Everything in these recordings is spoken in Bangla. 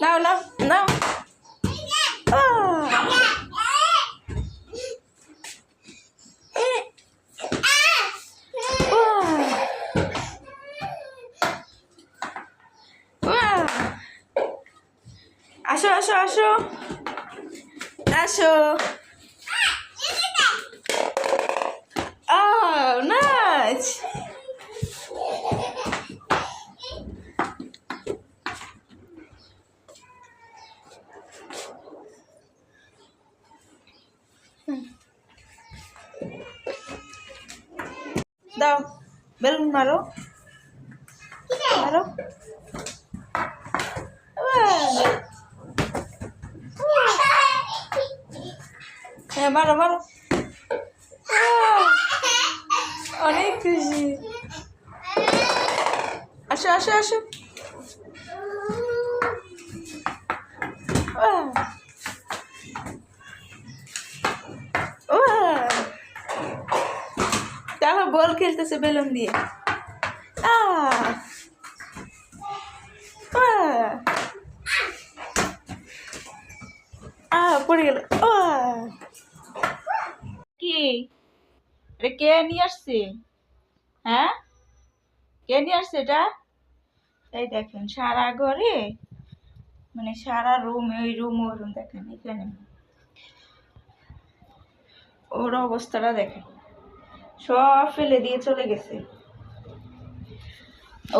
নাও নাও নাও। আসো আসো আসো আসো। Oh, nice. দাও বেলুন মারো মারো। হ্যাঁ মারো মারো। অনেক খুশি। আসো আসো আসো। দেখো বল খেলতেছে বেলুন দিয়ে। পড়ে গেল। কি এটা কে নিয়ে আসছে? হ্যাঁ কে নিয়ে আসছে এটা? এই দেখেন সারা ঘরে মানে সারা রুমে ওই রুম ওই রুম দেখেন এখানে ওর অবস্থাটা দেখেন সব ফেলে দিয়ে চলে গেছে।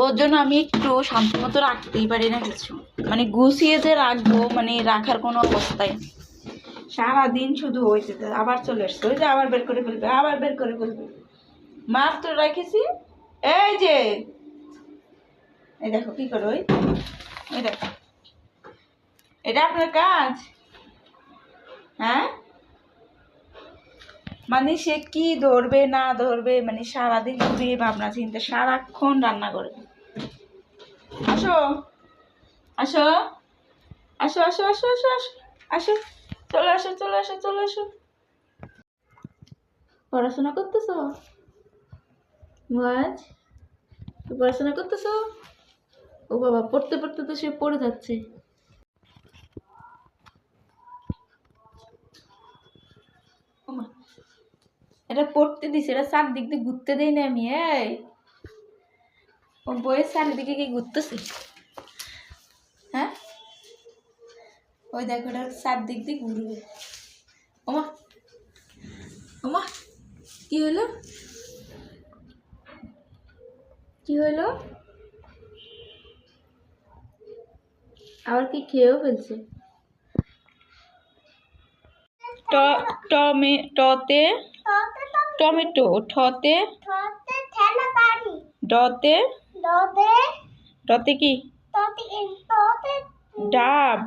ওর জন্য আমি একটু শান্তি মতো রাখতেই পারি না কিছু, মানে গুছিয়ে যে রাখবো মানে রাখার কোনো অবস্থায় সারাদিন শুধু হয়েছে। আবার চলে আসছে ওই যে আবার বের করে ফেলবে আবার বের করে ফেলবে। মাত্র রেখেছি এই যে এই দেখো কি করো ওই দেখো। এটা আপনার কাজ? হ্যাঁ মানে সে কি ধরবে না ধরবে মানে সারাদিন শুধু এই ভাবনা চিন্তা, সারাক্ষণ রান্না করবে। আসো আসো আসো আসো আসো আসো আসো আসো চলে আসো চলে আসো চলে আসো। পড়াশোনা করতেছো? আজ পড়াশোনা করতেছো? ও বাবা পড়তে পড়তে তো সে পড়ে যাচ্ছে। এটা পড়তে দিছে, এটা চারদিক দিয়ে ঘুরতে দেই না আমি। এই ও বইয়ের চারিদিকে কি ঘুরতেছে? হ্যাঁ ওই দেখো এটা চারদিক দিয়ে ঘুরবে। ওমা ওমা কি হলো কি হলো? আবার কি খেয়েও ফেলছে? টতে টমেটো, ঠতে ডতে ডতে কি ডাব,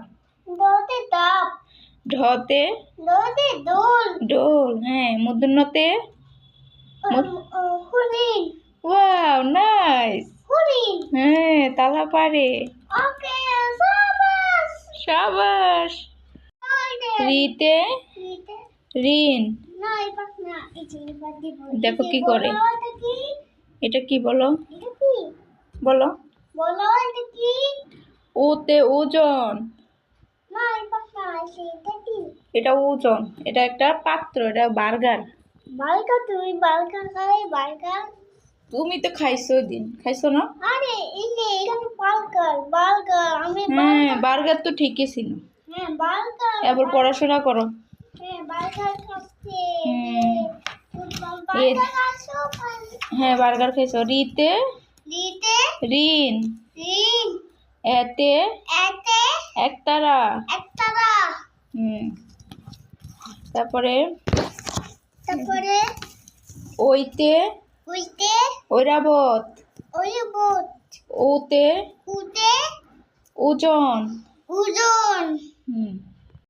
ঢতে ডোল। হ্যাঁ মূর্ধন্যতে ওয়াও নাইস। হ্যাঁ তালা পারে। সাবাস। রিতে রিন। দেখো কি করে এটা কি বলো বলো। ওতে ওজন। এটা ওজন, এটা একটা পাত্র, এটা বার্গার। তুমি বার্গার খাই বার্গার তুমি তো খাইছো দিন খাইছো না? আরে এই যে এখানে বার্গার বার্গার আমি হ্যাঁ বার্গার তো ঠিকই ছিল। হ্যাঁ বার্গার এবার পড়াশোনা করো। হ্যাঁ বার্গার খাচ্ছি। বার্গার খাচ্ছো? হ্যাঁ বার্গার খাইছো। রিতে রিন রিন। এতে একতারা তারপরে ওইতে ঐরাবত। ওতে ওজন।